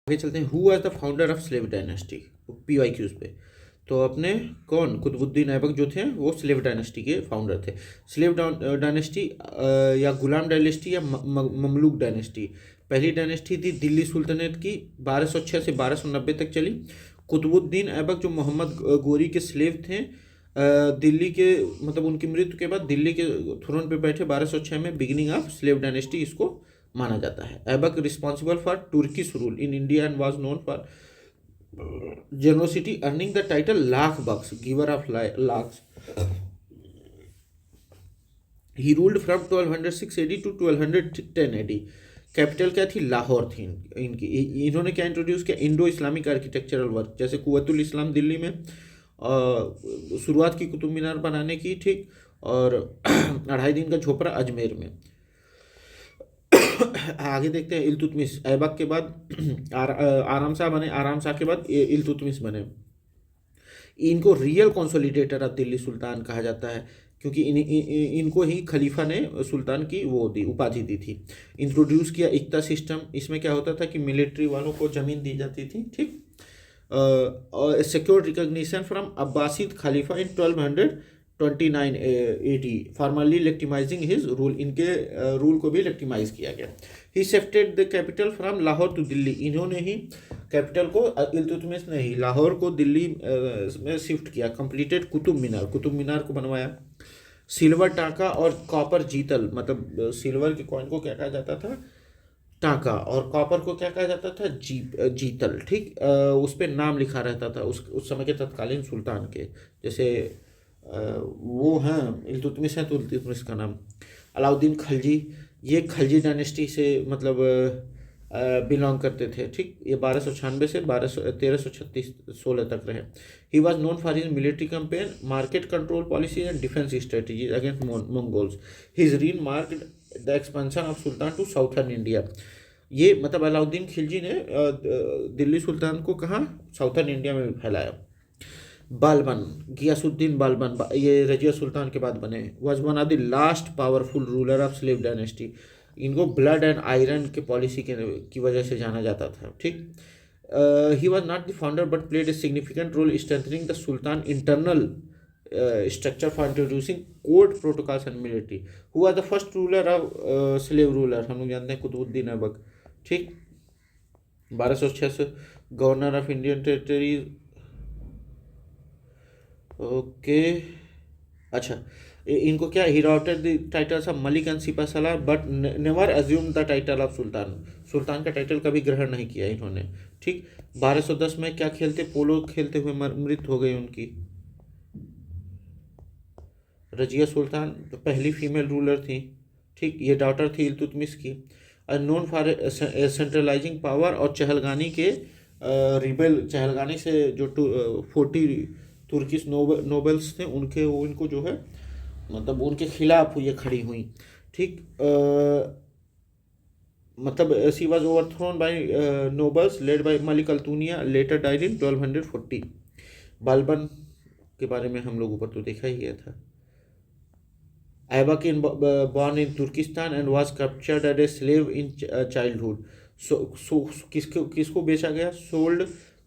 आगे चलते हैं। Who was the founder of slave dynasty, PYQs पे। तो अपने कौन, कुतुबुद्दीन ऐबक जो थे वो स्लेव डायनेस्टी के फाउंडर थे। स्लेव डायनेस्टी या गुलाम डायनेस्टी या ममलूक डायनेस्टी, पहली डायनेस्टी थी दिल्ली सुल्तनत की, 1206 से 1290 तक चली। कुतुबुद्दीन ऐबक जो मोहम्मद गोरी के स्लेव थे, दिल्ली के मतलब उनकी मृत्यु के बाद दिल्ली के थ्रोन पे बैठे 1206 में, बिगिनिंग ऑफ स्लेव डायनेस्टी इसको माना जाता है। Aibak responsible for Turkish rule in India and was known for generosity, earning the title lakh bucks, giver of lakhs. He ruled from 1206 AD to 1210 AD। Capital क्या थी? लाहौर थी इनकी। इन्होंने क्या इंट्रोड्यूस किया? इंडो इस्लामिक आर्किटेक्चरल वर्क, जैसे कुव्वतुल इस्लाम दिल्ली में शुरुआत की कुतुब मीनार बनाने की, ठीक, और 2.5 दिन का झोपड़ा अजमेर में। आगे देखते हैं। इल्तुतमिश ऐबक के बाद आराम शाह बने, आराम शाह के बाद इल्तुतमिश बने। इनको रियल कंसोलिडेटर ऑफ दिल्ली सुल्तान कहा जाता है, क्योंकि इनको ही खलीफा ने सुल्तान की वो दी, उपाधि दी थी। इंट्रोड्यूस किया इक्ता सिस्टम। इसमें क्या होता था कि मिलिट्री वालों को ज़मीन दी जाती थी, ठीक। सिक्योर रिकॉग्निशन फ्रॉम अब्बासिद खलीफा in 1229 AD, formally legitimising his rule. इनके रूल को भी लेक्टिमाइज किया गया। He shifted the capital from Lahore to Delhi. इन्होंने ही कैपिटल को, इल्तुतमिश ने ही लाहौर को दिल्ली में शिफ्ट किया। कंप्लीटेड कुतुब मीनार, कुतुब मीनार को बनवाया। सिल्वर टाका और कॉपर जीतल, मतलब सिल्वर के कॉइन को क्या कहा जाता था? टाका, और कॉपर को क्या कहा जाता था? जीतल, ठीक। उस पर नाम लिखा रहता था उस समय के तत्कालीन सुल्तान के, जैसे वो हैं इल्तुतमिश हैं तो इल्तुतमिश का नाम। अलाउद्दीन खलजी, ये खलजी डायनेस्टी से मतलब बिलोंग करते थे, ठीक। ये 1296 से 1336-16 तक रहे। He was known for his military campaign, market control policy and defence strategies against Mongols. His reign marked the expansion of sultan to southern India. ये मतलब अलाउद्दीन खिलजी ने दिल्ली सुल्तान को कहाँ? साउथर्न इंडिया में भी फैलाया। बालबन, गियासुद्दीन बालबन, ये रजिया सुल्तान के बाद बने। Was one of the last powerful ruler of slave dynasty. इनको ब्लड एंड आयरन के पॉलिसी की वजह से जाना जाता था, ठीक। He was not the founder but played a significant role strengthening the sultan internal structure for introducing code protocols and military। who was the first ruler of slave ruler? हम लोग जानते हैं कुतुबुद्दीन ऐबक, ठीक। 1206 से governor of Indian territories, okay. अच्छा, इनको क्या? He routed the titles of Malik and Sipah Salar but never assume the title of sultan. Sultan का टाइटल कभी ग्रहण नहीं किया इन्होंने, ठीक। 1210 में क्या खेलते? पोलो खेलते हुए मृत्यु हो गई उनकी। रजिया सुल्तान तो पहली फीमेल रूलर थी, ठीक। ये डॉटर थी इल्तुतमिश की। नोन फॉर सेंट्रलाइजिंग पावर, और चहलगानी के रिबेल, चहलगानी से जो 40 तुर्किश नोबल्स थे उनके, वो इनको जो है मतलब उनके खिलाफ ये खड़ी हुई, ठीक। मतलब she was overthrown by nobles led by Malik Altunia, later died in 1240। Balban के बारे में हम लोग ऊपर तो देखा ही गया था। Aybak born in Turkestan and was captured as a slave in childhood। so किसको बेचा गया? Sold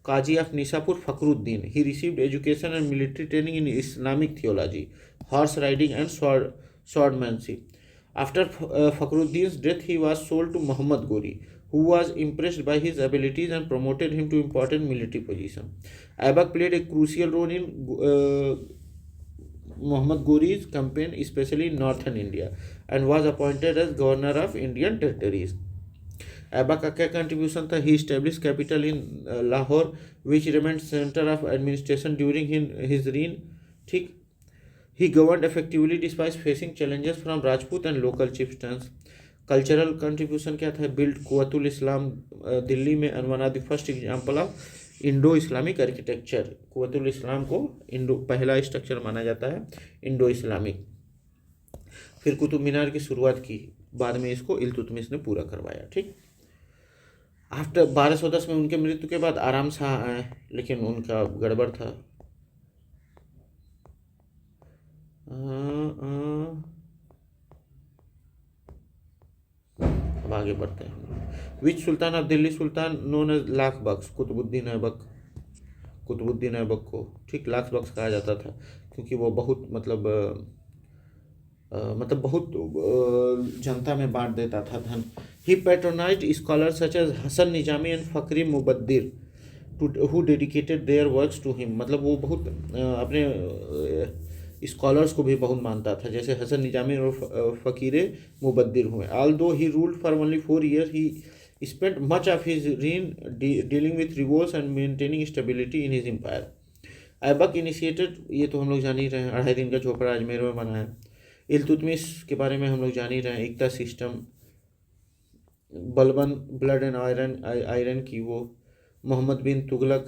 Qazi of Nishapur Fakhruddin. He received education and military training in Islamic theology, horse riding and swordmanship। After Fakhruddin's death, he was sold to Muhammad Gori, who was impressed by his abilities and promoted him to important military position। Aybak played a crucial role in Muhammad Ghori's campaign, especially in northern India, and was appointed as governor of Indian territories। Aibak का क्या contribution था? He establish capital in Lahore which remained centre of administration during his reign, ठीक। He governed effectively despite facing challenges from Rajput and local chieftains. Cultural contribution क्या था? Build Quwwatul Islam Delhi में, and one of the first example of Indo Islamic architecture. Quwwatul Islam को Indo पहला structure माना जाता है, Indo Islamic. फिर कुतुब मीनार की शुरुआत की, बाद में इसको इल्तुतमिश ने पूरा करवाया, ठीक। आफ्टर 1210 में उनके मृत्यु के बाद आराम शाह आए, लेकिन उनका गड़बड़ था। अब आगे बढ़ते हैं। Which sultan of Delhi sultan known as Lakh Bakhsh, Qutbuddin Aibak, Qutbuddin Aibak को ठीक लाख बख्श कहा जाता था, क्योंकि वो बहुत मतलब बहुत जनता में बांट देता था धन। He patronised scholar such as Hasan Nizami and Fakhri Mudabbir who dedicated their works to him, मतलब वो बहुत अपने स्कॉलर्स को भी बहुत मानता था, जैसे हसन निजामी और फ़कीर मुबद्दिर हुए। Although he ruled for only 4 years, he spent much of his reign dealing with revolts and maintaining stability in his empire. Aibak initiated, ये तो हम लोग जान ही रहे हैं, 2.5 दिन का झोपड़ा अजमेर में बना है। इल्तुतमिश के बारे में हम लोग जान ही रहे हैं, iqta system, Balban blood and iron की वो, मोहम्मद बिन तुगलक,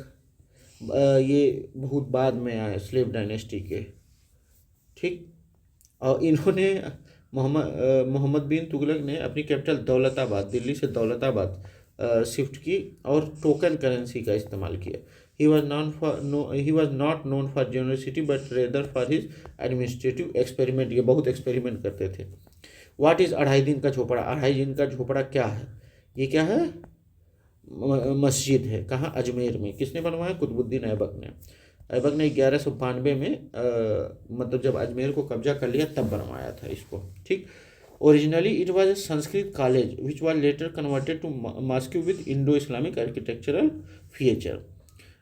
ये बहुत बाद में आए स्लेव डायनेस्टी के, ठीक। और इन्होंने मोहम्मद बिन तुगलक ने अपनी कैपिटल दौलताबाद, दिल्ली से दौलताबाद शिफ्ट की और टोकन करेंसी का इस्तेमाल किया। ही was not known for generosity but rather for his administrative experiment, ये बहुत एक्सपेरिमेंट करते थे। What is 2.5 Din Ka झोपड़ा? 2.5 दिन का झोपड़ा क्या है? ये क्या है? मस्जिद है। कहाँ? अजमेर में। किसने बनवाया? कुतुबुद्दीन ऐबक ने। ऐबक ने 1192 में मतलब जब अजमेर को कब्जा कर लिया तब बनवाया था इसको, ठीक। Originally it was a Sanskrit college which was later converted to mosque with Indo Islamic architectural feature.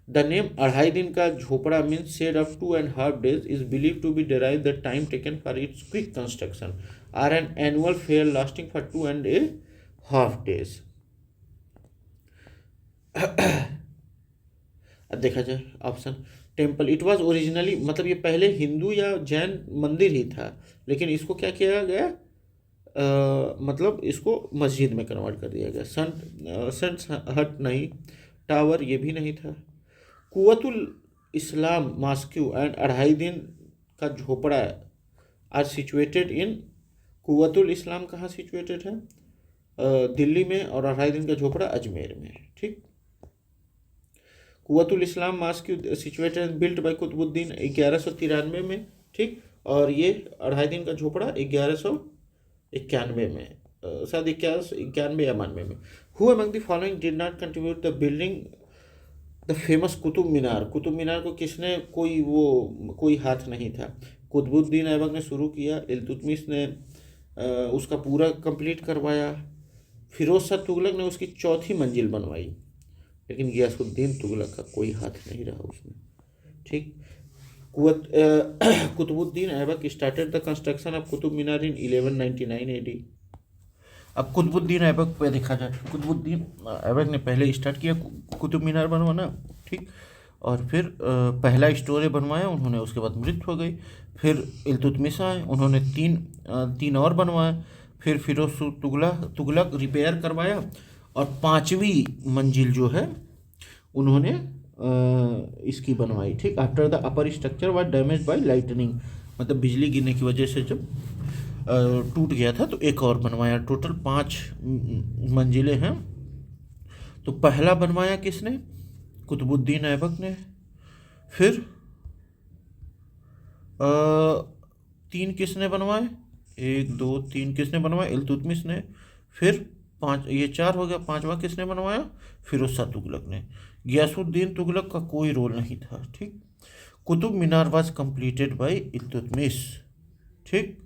The name 2.5 Din Ka Jhopda means shed of 2.5 days is believe to be derive the time taken for its quick construction or an annual fair lasting for 2.5 days। अब देखा जाए option temple, it was originally, मतलब ये पहले हिंदू या जैन मंदिर ही था, लेकिन इसको क्या किया गया, मतलब इसको मस्जिद में कन्वर्ट कर दिया गया। संत हट नहीं, टावर ये भी नहीं था। कुव्वतुल इस्लाम mosque and 2.5 Din Ka झोपड़ा are situated in, Quwwatul इस्लाम कहाँ सिचुएटेड है? दिल्ली में, और 2.5 दिन का झोपड़ा अजमेर में, ठीक। Quwwatul Islam mosque situated built by Qutbuddin 1193 में, ठीक। और ये 2.5 दिन का झोपड़ा 1191 में, शायद 91 या 92 में। Who among the following did not contribute the building the famous Qutub Minar? Qutub Minar को किसने, कोई हाथ नहीं था। कुतुबुद्दीन ऐबक ने शुरू किया, इल्तुतमिश ने उसका पूरा कंप्लीट करवाया, फिरोज शाह तुगलक ने उसकी 4थी मंजिल बनवाई, लेकिन गियासुद्दीन तुगलक का कोई हाथ नहीं रहा उसमें, ठीक। Qutubuddin Aibak started the construction of Qutub Minar in 1199 AD। अब कुतुबुद्दीन ऐबक पे देखा जाए, कुतुबुद्दीन ऐबक ने पहले स्टार्ट किया कुतुब मीनार बनवाना, ठीक। और फिर पहला स्टोरे बनवाया उन्होंने, उसके बाद मृत्यु हो गई। फिर इल्तुतमिश आए, उन्होंने तीन और बनवाए। फिर फिरोज तुगलक रिपेयर करवाया, और 5वीं मंजिल जो है उन्होंने इसकी बनवाई, ठीक। After the upper structure was damage bye lightning, मतलब बिजली गिरने की वजह से जब टूट गया था तो एक और बनवाया। टोटल 5 मंजिलें हैं। तो पहला बनवाया किसने? कुतुबुद्दीन ऐबक ने। फिर 3 किसने बनवाए? 1 2 3 किसने बनवाए? इल्तुतमिश ने। फिर 5, ये 4 हो गया। 5वां किसने बनवाया? फिरोज शाह तुगलक ने। गियासुद्दीन तुगलक का कोई रोल नहीं था, ठीक। Qutub Minar was completed by Iltutmish, ठीक।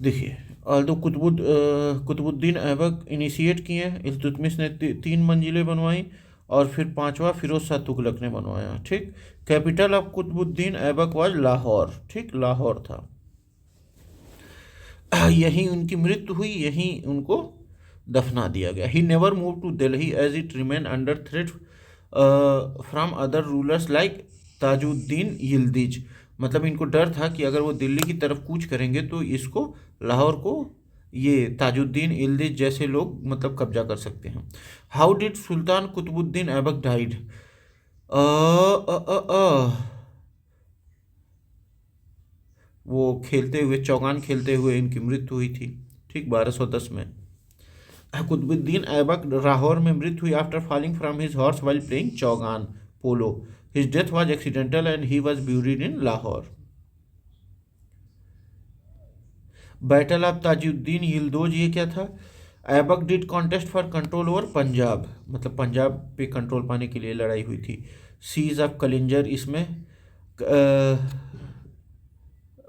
देखिए, ऑल्दो कुतुबुद्दीन ऐबक इनिशिएट किए, इल्तुतमिश ने 3 मंजिलें बनवाई, और फिर 5वां फिरोज शाह तुगलक ने बनवाया, ठीक। Capital of Qutubuddin Aibak was Lahore, ठीक, लाहौर था। यहीं उनकी मृत्यु हुई, यहीं उनको दफना दिया गया। He never move to Delhi as it remain under threat from other rulers like Tajuddin Yildiz, मतलब इनको डर था कि अगर वो दिल्ली की तरफ कूच करेंगे तो इसको, लाहौर को, ये ताजुद्दीन यिल्दिज जैसे लोग मतलब कब्जा कर सकते हैं। How did sultan Qutubuddin Aibak died? वो खेलते हुए, चौगान खेलते हुए इनकी मृत्यु हुई थी, ठीक, 1210 में। कुतुबुद्दीन ऐबक लाहौर में मृत्यु हुई after falling from his horse while playing chaugan polo. His death was accidental and he was buried in Lahore. Battle of Tajuddin Yildoz ये क्या था? Aibak did contest for control over Punjab, मतलब पंजाब पे कंट्रोल पाने के लिए लड़ाई हुई थी। सीज ऑफ कलिंजर, इसमें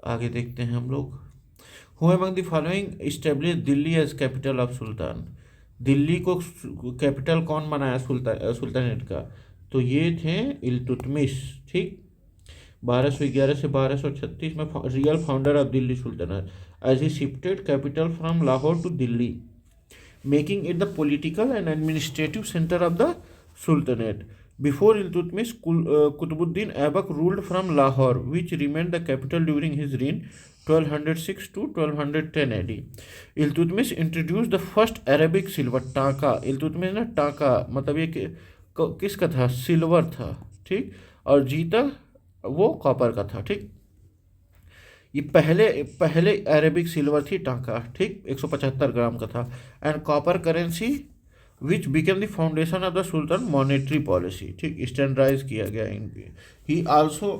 आगे देखते हैं हम लोग। Who among the following establish Delhi as capital of sultan, Delhi को कैपिटल कौन बनाया सुल्तानेट का? तो ये थे इल्तुतमिश, ठीक। 1211 से 1236 में real founder of Delhi sultanate, as he shifted capital from Lahore to Delhi, making it the political and administrative centre of the sultanate. Before Iltutmish, Qutbuddin Aibak ruled from Lahore, which remained the capital during his reign 1206 to 1210 AD. Iltutmish introduced the first Arabic silver, टाका। इल्तुतमिश ने टाका मतलब ये किसका था? Silver था, ठीक। और जीता वो कॉपर का था, ठीक। ये पहले पहले अरेबिक सिल्वर थी टाका, ठीक, 175 ग्राम का था। And copper currency which became the foundation of the sultan monetary policy, ठीक, स्टैंडर्डाइज किया गया इनके। He also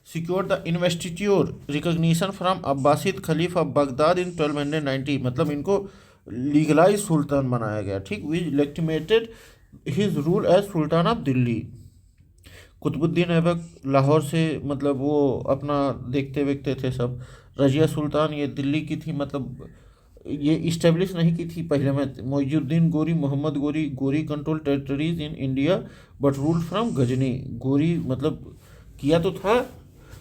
secured the investiture recognition from Abbasid caliph of Baghdad in 1290, मतलब इनको लीगलाइज सुल्तान बनाया गया, ठीक, which legitimated his rule as sultan of Delhi. Qutbuddin Aibak Lahore से मतलब वो अपना देखते वेखते थे सब। रजिया सुल्तान ये दिल्ली की थी, मतलब ये इस्टेब्लिश नहीं की थी पहले में। मोइजुद्दीन गोरी, Mohammad Ghori, Ghori control territories in India but rule from Ghazni. Ghori मतलब किया तो था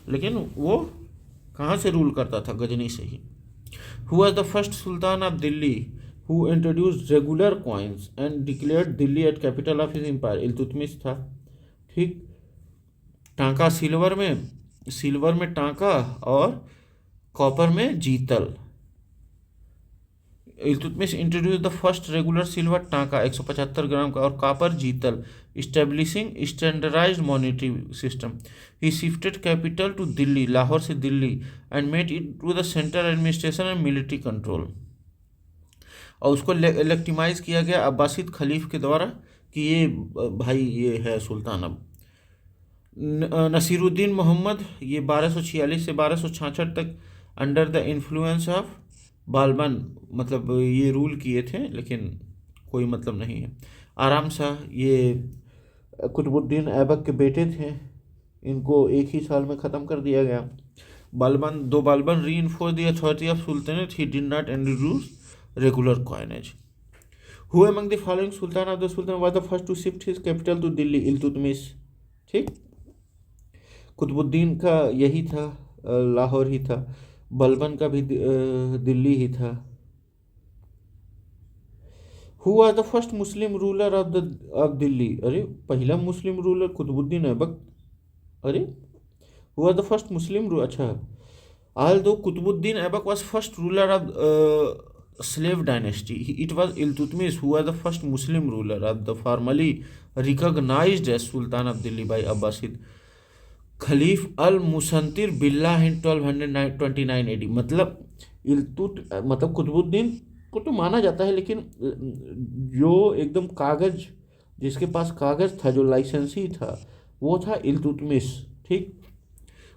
लेकिन वो कहाँ से रूल करता था? गजनी से ही। Who was the first sultan of Delhi who introduced regular coins and declared Delhi at capital of his empire? Iltutmish था, ठीक। टांका सिल्वर में टांका और कॉपर में jital. Iltutmish introduce the first regular silver tanka 175 gram का और copper jital, establishing standardised monetary system. He shifted capital to Delhi, Lahore से Delhi, and made it to the central administration and military control. और उसको लेक्टिमाइज किया गया अब्बासिद खलीफ के द्वारा कि ये भाई ये है सुल्तान। अब नसीरुद्दीन मोहम्मद ये 1246 से 1266 तक under the influence of Balban, मतलब ये रूल किए थे लेकिन कोई मतलब नहीं है। आराम शाह ये कुतुबुद्दीन ऐबक के बेटे थे, इनको एक ही साल में ख़त्म कर दिया गया। Balban reinforce the authority of sultanate, he did not introduce regular coinage. Who among the following sultan of the sultan was the first to shift his capital to Delhi? Iltutmish, ठीक। कुतुबुद्दीन का यही था, लाहौर ही था। बलबन का भी दिल्ली ही था। Who was the first Muslim ruler of Delhi? अरे पहला मुस्लिम रूलर कुतुबुद्दीन ऐबक। अरे who was the first Muslim ruler? अच्छा, although Qutbuddin Aibak was first ruler of slave dynasty, it was Iltutmish who was the first Muslim ruler of the formally recognized as Sultan of Delhi by Abbasid caliph al Mustansir Billah in 1229 AD। मतलब कुतुबुद्दीन को तो माना जाता है लेकिन जो एकदम कागज, जिसके पास कागज था, जो लाइसेंसी था, वो था इल्तुतमिश, ठीक।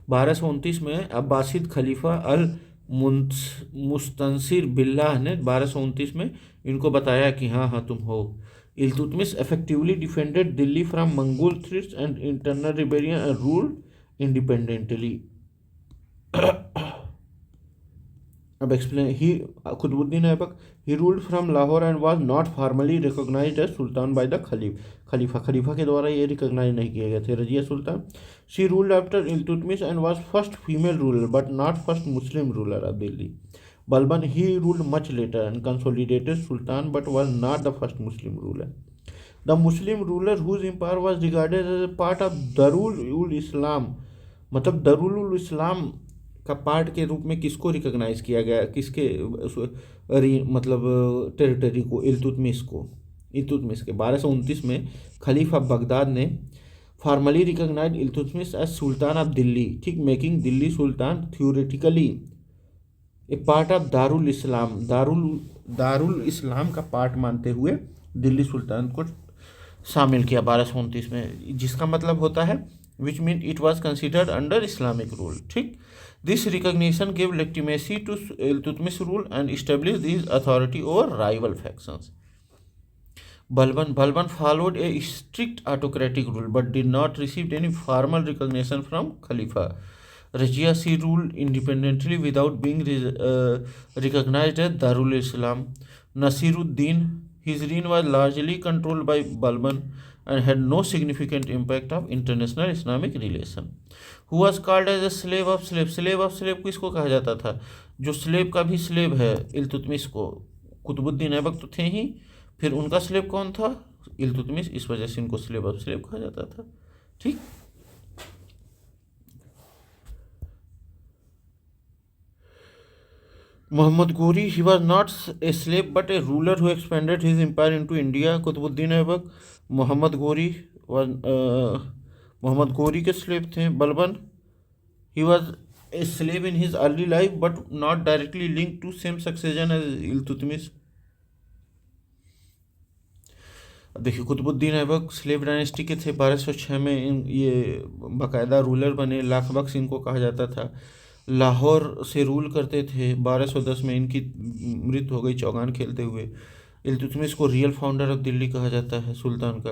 1229 में अब्बासिद खलीफा अल मुस्तंसिर बिल्लाह ने 1229 में इनको बताया कि हाँ तुम हो। Iltutmish effectively defended Delhi from Mongol threats and internal rebellion and ruled independently. अब explain he Qutbuddin Aibak he ruled from Lahore and was not formally recognised as sultan by the खलीफा के द्वारा ये रिकॉग्नाइज नहीं किए गए थे। Razia Sultan she ruled after Iltutmish and was first female ruler but not first Muslim ruler of Delhi. Balban he ruled much later and consolidated Sultan but was not the first Muslim ruler. The Muslim ruler whose empire was regarded as a part of Darul Islam, मतलब दारुल इस्लाम का part के रूप में किसको recognise किया गया? किसके मतलब टेरिटरी को? इल्तुतमिश के 1229 में खलीफा बगदाद ने formally recognise Iltutmish as sultan of Delhi, ठीक, making Delhi sultan theoretically a part of Darul Islam. Darul Islam का पार्ट मानते हुए दिल्ली सुल्तान को शामिल किया 1229 में, जिसका मतलब होता है which mean it was considered under Islamic rule, ठीक। This recognition gave legitimacy to Iltutmish rule and established his authority over rival factions. Balban followed a strict autocratic rule but did not receive any formal recognition from Khalifa. Rajia Shi ruled independently without being recognized as Darul Islam. Nasiruddin, his reign was largely controlled by Balban and had no significant impact of international Islamic relation. Who was called as a slave of slave? Slave of slave किसको कहा जाता था? जो slave का भी slave है इल्तुतमिश को, कुतुबुद्दीन ऐबक तो थे ही, फिर उनका स्लेव कौन था? इल्तुतमिश। इस वजह से इनको स्लेव ऑफ स्लेव कहा जाता था। ठीक। Muhammad Ghori, he was not a slave but a ruler who expanded his empire into India. Qutubuddin Aibak Mohammad Ghori was Mohammad Ghori के स्लेव थे। Balban, he was a slave in his early life but not directly linked to same succession as Iltutmish. अब देखिए Qutubuddin Aibak slave dynasty के थे। 1206 में ये बाकायदा ruler बने। लाख बख्श इनको कहा जाता था। लाहौर से रूल करते थे। 1210 में इनकी मृत्यु हो गई चौगान खेलते हुए। इल्तुतमिश को रियल फाउंडर ऑफ दिल्ली कहा जाता है, सुल्तान का।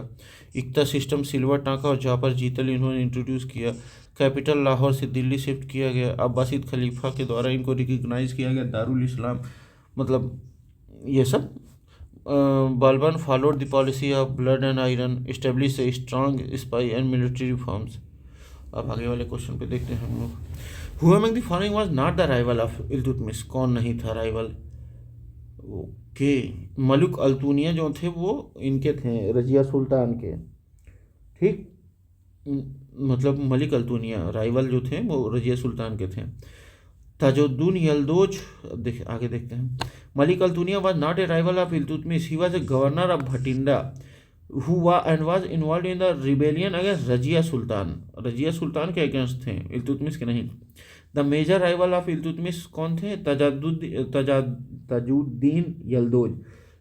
इक्ता सिस्टम, सिल्वर टाँका और जापर जीतल इन्होंने इंट्रोड्यूस किया। कैपिटल लाहौर से दिल्ली शिफ्ट किया गया। अब्बासिद खलीफा के द्वारा इनको रिकग्नाइज किया गया दारुल इस्लाम, मतलब ये सब। Balban followed the policy of blood and iron, established a strong spy and military reforms. अब आगे वाले क्वेश्चन पे देखते हैं हम लोग। Who among the following was not the rival of Iltutmish? कौन नहीं था राइवल? ओके, मलिक अल्तुनिया जो थे वो इनके थे, रजिया सुल्तान के। ठीक, मतलब मलिक अल्तुनिया राइवल जो थे वो रजिया सुल्तान के थे। ताजुद्दीन यल्दोज, आगे देखते हैं। Malik Altunia was not a rival of Iltutmish. He was a governor of Bhatinda who was involved in the rebellion against Rajia Sultan. Razia Sultan के अगेंस्ट थे, इल्तुतमिश के नहीं। The major rival of Iltutmish कौन थे? ताजुद्दीन यल्दोज,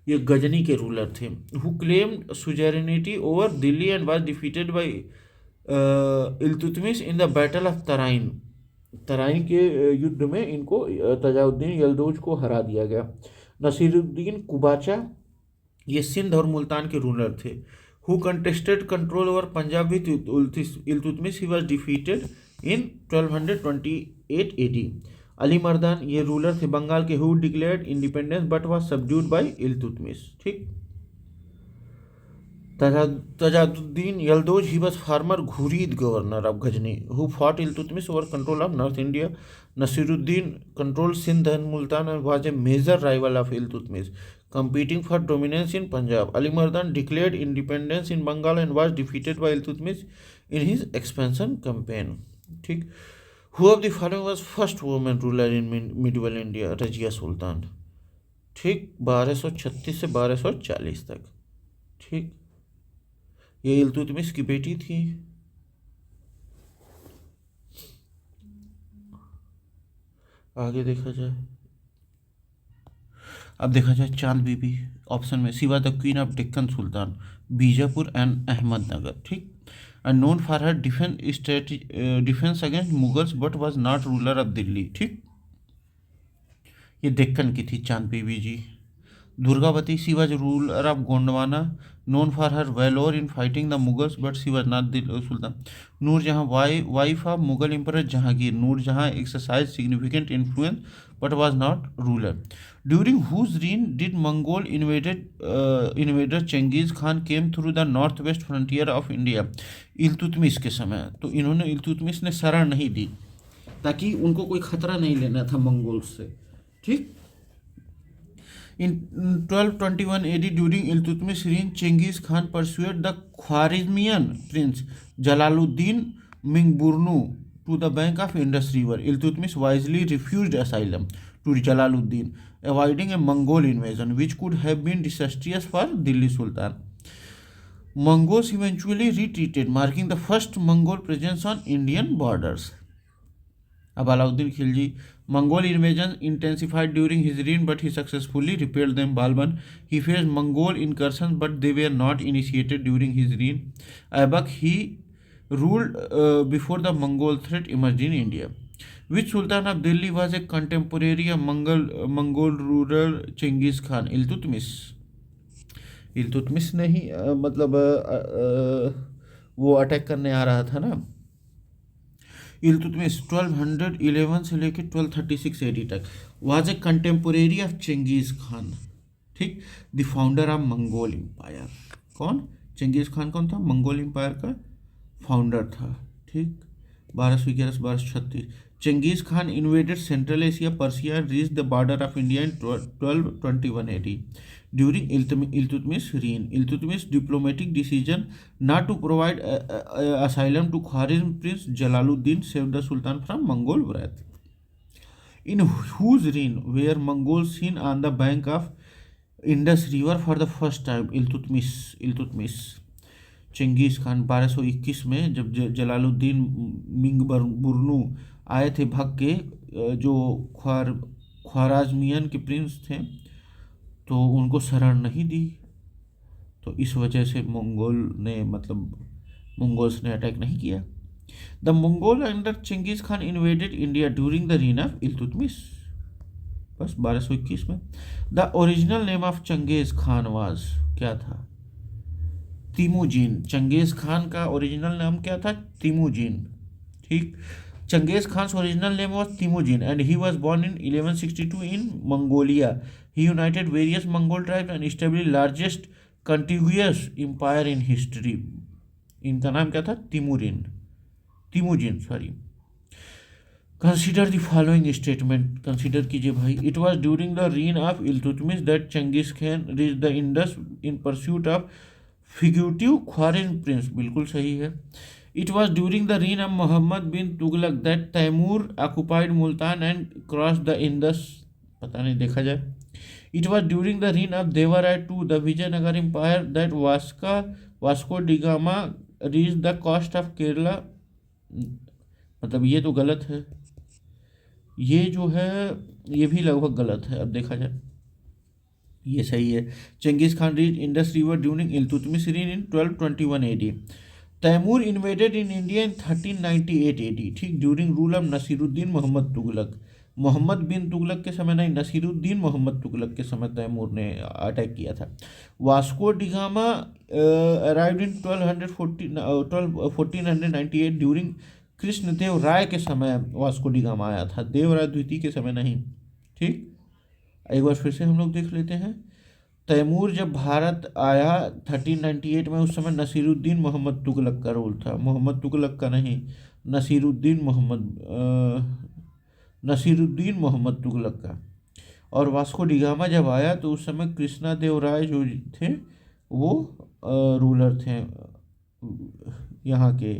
ये गजनी के रूलर थे। Who claimed suzerainty over Delhi and was defeated by Iltutmish in the battle of Tarain. Tarain के युद्ध में इनको ताजुद्दीन यल्दोज को हरा दिया गया। नसीरुद्दीन कुबाचा, ये सिंध और मुल्तान के रूलर थे। Who contested control over Punjab with Iltutmish, he was defeated in 1228 AD। Ali Mardan, ये रूलर थे बंगाल के। Who declared independence but was subdued by Iltutmish. ठीक। Tajuddin Yaldoz, he was former Ghurid governor of Ghazni, who fought Iltutmish over control of North India. Nasiruddin controlled Sindh and Multan and was a major rival of Iltutmish, competing for dominance in Punjab. Ali Mardan declared independence in Bengal and was defeated by Iltutmish in his expansion campaign. ठीक। Who of the following was first woman ruler in medieval India? Razia Sultan. ठीक, 1236 से 1240 तक। ठीक, ये इल्तुतमिश की बेटी थी। आगे देखा जाए, अब देखा जाए चांद बीबी ऑप्शन में। She was the queen of Deccan sultan, Bijapur and Ahmednagar. ठीक, and known for her defence against Mughals but was not ruler of Delhi. ठीक, ये डेक्कन की थी Chand Bibi ji. Durgavati, she was ruler of Gondwana, known for her valor in fighting the Mughals, but she was not the Sultan. Noor Jahan, wife of Mughal Emperor Jahangir. Noor Jahan exercised significant influence, but was not ruler. During whose reign did Mongol invader Chengiz Khan came through the northwest frontier of India? Iltutmish के समय। तो इन्होंने इल्तुतमिश ने शरण नहीं दी ताकि उनको कोई खतरा नहीं लेना था मंगोल्स से। ठीक। In 1221 AD, during Iltutmish reign, Chengiz Khan pursued the Khwarezmian prince Jalaluddin Mingburnu to the bank of Indus River. Iltutmish wisely refused asylum to Jalaluddin, avoiding a Mongol invasion, which could have been disastrous for Delhi Sultan. Mongols eventually retreated, marking the first Mongol presence on Indian borders. अब Alauddin Khilji, Mongol invasion intensified during his reign, but he successfully repelled them. Balban, he faced Mongol incursions, but they were not initiated during his reign. Aibak, he ruled before the Mongol threat emerged in India. Which sultan of Delhi was a contemporary of Mongol ruler Chengiz Khan? Iltutmish. Iltutmish ने ही मतलब वो attack करने आ रहा था ना। इल्तुतमिश 1211 से लेकर 1236 AD तक was a contemporary of Genghis Khan. ठीक। The founder of Mongol empire. कौन? चेंगिस खान कौन था? मंगोल एम्पायर का फाउंडर था। ठीक। 1211 से 1236। Genghis Khan invaded central Asia, Persia, reach the border of India in 1221 AD during Iltutmish reign. Iltutmish diplomatic decision not to provide asylum to Khwarizm Prince Jalaluddin saved the Sultan from Mongol wrath. In whose reign were Mongols seen on the bank of Indus River for the first time? Iltutmish। Chengiz Khan 1221 में जब Jalaluddin Ming बुरनू आए थे भाग के, जो ख्वाराज़मियन के Prince थे, तो उनको शरण नहीं दी, तो इस वजह से मंगोल्स ने अटैक नहीं किया। The Mongol under Genghis Khan invaded India during the reign of Iltutmish. बस 1221 में। The original name of Genghis Khan was, क्या था? तिमुजिन। चंगेज खान का ओरिजिनल नाम क्या था? तिमुजिन। ठीक। Genghis Khan's original name was Temujin and he was born in 1162 in Mongolia. He united various Mongol tribes and established largest contiguous empire in history. इनका नाम क्या था? तिमुजिन sorry. Consider the following statement. Consider कीजिए भाई। It was during the reign of Iltutmish that Genghis Khan reached the Indus in pursuit of fugitive Khwarizm prince. बिल्कुल सही है। It was during the reign of Muhammad bin Tughlaq that Taimur occupied Multan and crossed the Indus. पता नहीं, देखा जाए। It was during the reign of Devarai II, the Vijayanagar Empire, that Vasco da Gama reached the coast of Kerala. मतलब ये तो गलत है, ये जो है ये भी लगभग गलत है। अब देखा जाए, ये सही है। Genghis Khan reach Indus river during Iltutmish reign in 1221 AD. Timur invaded in India in 1398 AD। ठीक। During rule of Nasiruddin Muhammad Tughlaq. Muhammad bin Tughlaq के समय नहीं, नसीरुद्दीन मोहम्मद तुगलक के समय तैमूर ने अटैक किया था। Vasco da Gama arrived in 1498 during Krishnadeva Raya के समय वास्को डिगामा आया था, देवराय द्वितीय के समय नहीं। ठीक। एक बार फिर से हम लोग देख लेते हैं। तैमूर जब भारत आया 1398 में, उस समय नसीरुद्दीन मोहम्मद तुगलक का रूल था। मोहम्मद तुगलक का नहीं, नसीरुद्दीन मोहम्मद तुगलक का। और वास्को डिगामा जब आया तो उस समय कृष्णा देव राय जो थे वो रूलर थे यहाँ के,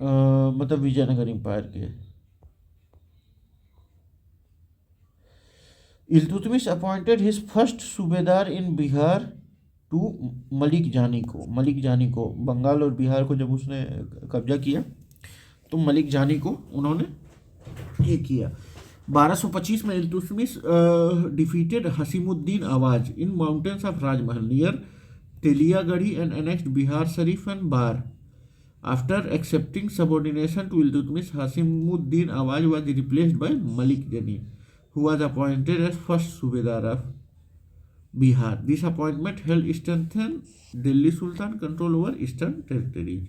मतलब विजयनगर एम्पायर के। इल्तुतमिश अपॉइंटेड हिज फर्स्ट सूबेदार इन बिहार टू मलिक जानी को बंगाल और बिहार को जब उसने कब्जा किया तो मलिक जानी को उन्होंने ये किया। 1225 में Iltutmish defeated Hisamuddin Iwaz in mountains of Rajmahal near Teliagarhi and annexed Bihar Sharif and Barh. After accepting subordination to Iltutmish, Hisamuddin Iwaz was replaced by Malik जानी, who was appointed as first Subedar of Bihar. This appointment helped strengthen Delhi Sultan control over eastern territories.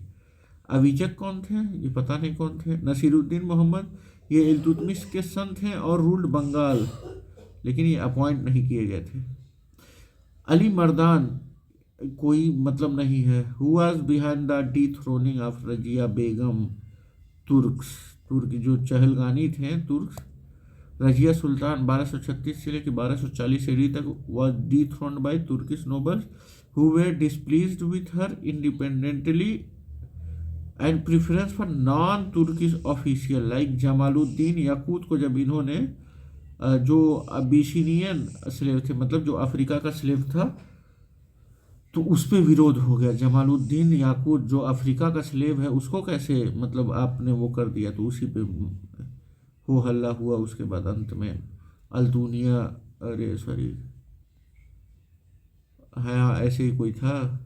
अविचक कौन थे? ये पता नहीं कौन थे। नसीरुद्दीन मोहम्मद, ये इल्तुतमिश के सन थे और रूल्ड बंगाल, लेकिन ये अपॉइंट नहीं किए गए थे। अली मर्दान कोई मतलब नहीं है। Who was behind the dethroning of Razia बेगम? तुर्क जो चहलगानी थे तुर्क। रजिया सुल्तान 1236 से लेकर 1240 एडी तक was dethroned by Turkish nobles who were displeased with her independently and preference for non-Turkish official like Jamaluddin याकूत को जब इन्होंने जो अबिसिनियन स्लेव थे, मतलब जो अफ्रीका का स्लेव था, तो उस पर विरोध हो गया। जमालुद्दीन याकूत जो अफ्रीका का स्लेव है उसको कैसे मतलब आपने वो कर दिया, तो उसी पे हो हल्ला हुआ। उसके बाद अंत में अल्तुनिया, अरे सॉरी हाँ ऐसे ही कोई था,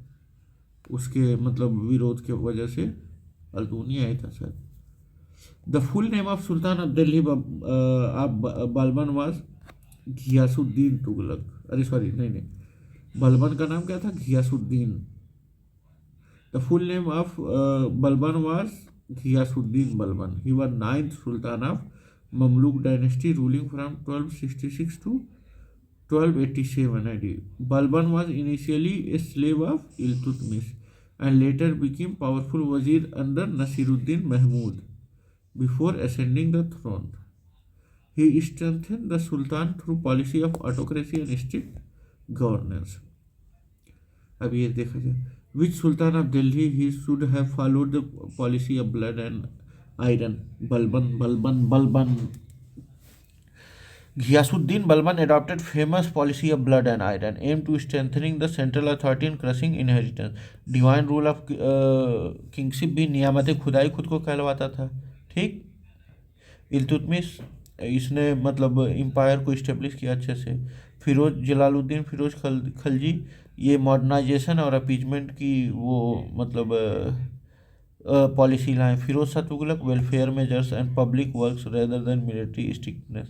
उसके मतलब विरोध के वजह से अल्तुनिया ही था sir. The full name of sultan of Delhi Balban was Ghiyasuddin Tughlaq, अरे सॉरी, नहीं नहीं, बलबन का नाम क्या था? Ghiyasuddin. The full name of Balban was Ghiyasuddin Balban. He was ninth Sultan of Mamluk dynasty ruling from 1266 to 1287 AD. Balban was initially a slave of Iltutmish and later became powerful wazir under Nasiruddin Mahmud before ascending the throne. He strengthened the sultan through policy of autocracy and strict governance. अब ये देखा जाए, which sultan of Delhi he should have followed the policy of blood and iron? Balban. Ghiyasuddin Balban adopted famous policy of blood and iron, aimed to strengthening the central authority and crushing inheritance. Divine rule of kingship भी नियामत खुदाई खुद को कहलवाता था। ठीक, इल्तुतमिश इसने मतलब empire को establish किया अच्छे से। फिरोज जलालुद्दीन फिरोज खलजी, ये मॉडर्नाइजेशन और अपीजमेंट की वो मतलब पॉलिसी लाए। Firoz Shah Tughlaq welfare measures and public works rather than military strictness.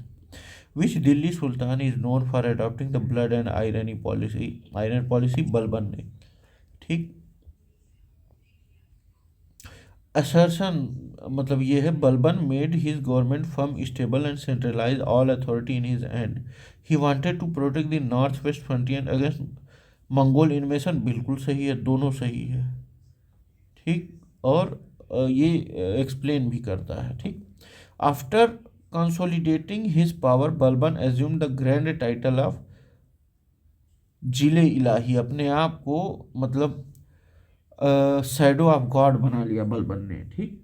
Which Delhi sultan is known for adopting the blood and iron policy? Balban ने। ठीक, असर्शन मतलब ये है, Balban made his government firm stable and centralize all authority in his hand. He wanted to protect the north west frontier against Mongol invasion. बिल्कुल सही है, दोनों सही है। ठीक, और ये एक्सप्लेन भी करता है। ठीक, after consolidating his power Balban assume the grand title of जिले इलाही। अपने आप को मतलब शैडो ऑफ गॉड बना लिया बलबन ने। ठीक,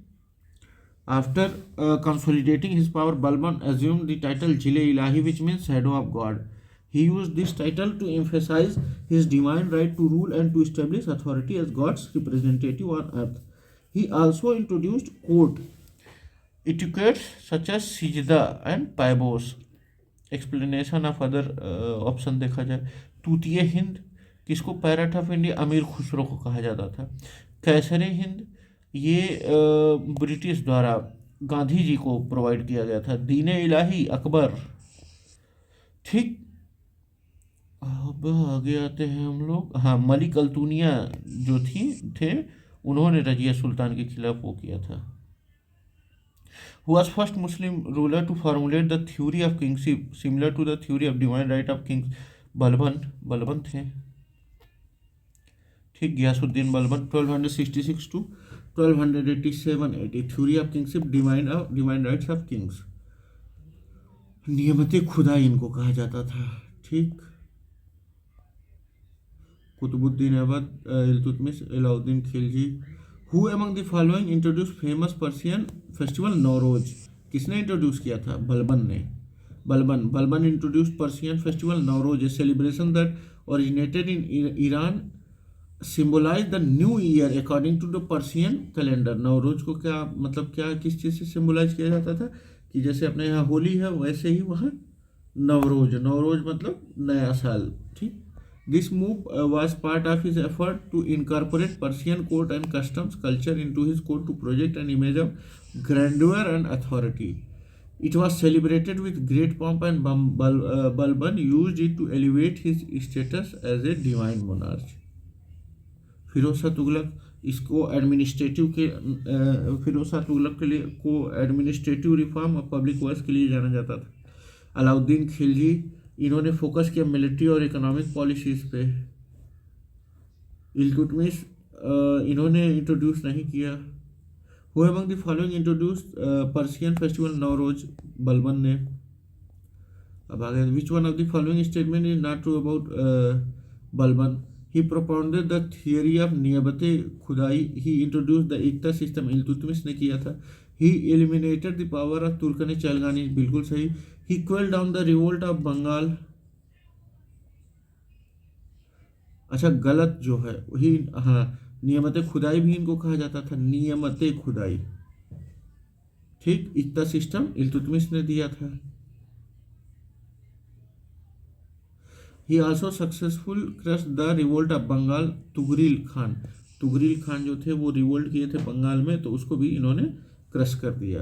after consolidating his power Balban assume the title जिले इलाही which means shadow of God. He used this title to emphasize his divine right to rule and to establish authority as God's representative on earth. He also introduced court etiquettes such as sijda and paibos. Explanation of other option देखा जाए, तूतीय हिंद किसको parrot of India अमीर खुसरो को कहा जाता था। कैसरे हिंद ये British द्वारा गांधी जी को प्रोवाइड किया गया था। दीने इलाही अकबर। ठीक, अब आगे आते हैं हम लोग। हाँ, मलिक अल्तुनिया जो थे उन्होंने रजिया सुल्तान के खिलाफ वो किया था। Who was first Muslim ruler to formulate the theory of kingship similar to the theory of divine right of kings? Balban थे। ठीक, Ghiyasuddin Balban 1266 to 1287 AD। Theory of kingship, divine rights of kings, नियमत खुदाई इनको कहा जाता था। ठीक, Qutubuddin Aibak, Iltutmish, Alauddin Khilji. Who among the following introduce famous Persian festival Nowruz? किसने इंट्रोड्यूस किया था? बलबन ने। Balban introduce Persian festival Nowruz, a celebration that originated in Iran, symbolize the new year according to the Persian calendar. Nowruz को क्या मतलब क्या किस चीज़ से सिम्बोलाइज किया जाता था कि जैसे अपने यहाँ होली है वैसे ही वहाँ नवरोज मतलब नया साल। ठीक, This move was part of his effort to incorporate Persian court and customs culture into his court to project an image of grandeur and authority. It was celebrated with great pomp and Balban used it to elevate his status as a divine monarch. Firoz Shah Tughlaq इसको administrative के फिरोज शाह तुगलक के लिए को administrative reform और public works के लिए जाना जाता था। अलाउद्दीन खिलजी, इन्होंने फोकस किया मिलिट्री और इकोनॉमिक पॉलिसीज़ पे। इल्तुतमिश इन्होंने इंट्रोड्यूस नहीं किया। Who among the following introduce Persian festival Nowruz? Balban ने। अब आगे, which one of the following statement is not true about Balban? He propounded the theory of नियबत खुदाई। He introduce the iqta system. Iltutmish ने किया था। He eliminated the power of तुर्कन चलगानी। बिल्कुल सही। He quelled down the revolt of Bengal. अच्छा, गलत जो है वही, हाँ, नियमत खुदाई भी इनको कहा जाता था, नियमत खुदाई। ठीक, इतना सिस्टम इल्तुतमिश ने दिया था। He also successful crushed the revolt of Bengal. Tughril Khan जो थे वो रिवोल्ट किए थे बंगाल में, तो उसको भी इन्होंने क्रश कर दिया।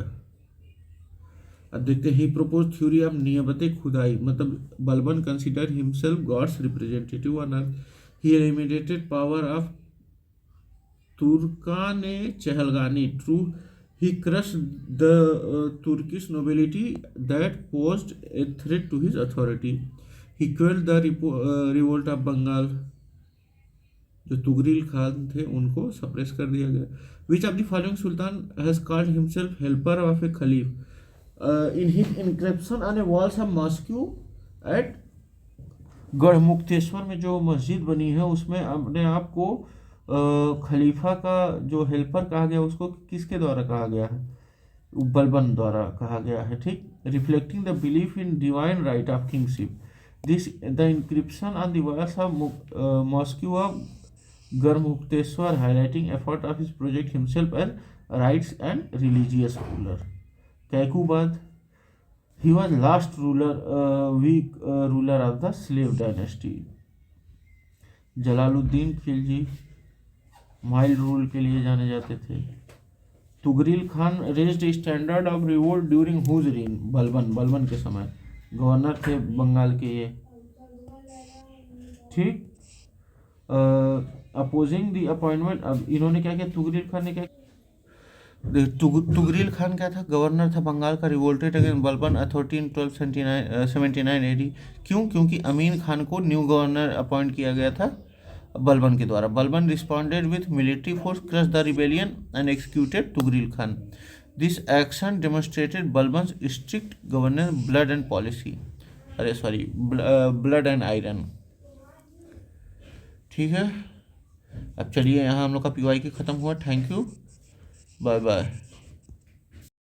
अब देखते हैं, ही प्रोपोज थ्योरी ऑफ नियबत खुदाई, मतलब Balban consider himself God's representative on earth. He eliminated power of तुर्काने चहलगानी, true he crushed the Turkish nobility that posed a threat to his authority. He quelled the revolt of Bengal, जो तुगरील खान थे उनको suppress कर दिया गया। Which of the following sultan has called himself helper of a caliph, in his inscription on a walls of mosque at Garhmukteshwar में जो मस्जिद बनी है उसमें अपने आप को खलीफा का जो हेल्पर कहा गया उसको किसके द्वारा कहा गया है? बलबन द्वारा कहा गया है। ठीक, reflecting the belief in divine right of kingship, this the inscription on the walls of mosque of Garhmukteshwar highlighting effort of his project himself as rights and religious ruler. Kaiqubad, he was last weak ruler of the slave dynasty। Jalaluddin Khilji mild rule के लिए जाने जाते थे। Tughril Khan raised standard of revolt during whose reign, Balban के समय governor थे बंगाल के ये। ठीक, अपोजिंग द अपॉइंटमेंट, अब इन्होंने क्या किया, तुगरील खान ने क्या, तुगरील खान क्या था, गवर्नर था बंगाल का, revolted against Balban authority in 1279 AD. क्यों? क्योंकि अमीन खान को न्यू गवर्नर अपॉइंट किया गया था बलबन के द्वारा। Balban responded with military force, crush the rebellion and executed Tughril Khan. This action demonstrated Balban strict governance, blood and policy, blood and iron. ठीक है, अब चलिए यहाँ हम लोग का PYQ खत्म हुआ। Thank you, bye bye.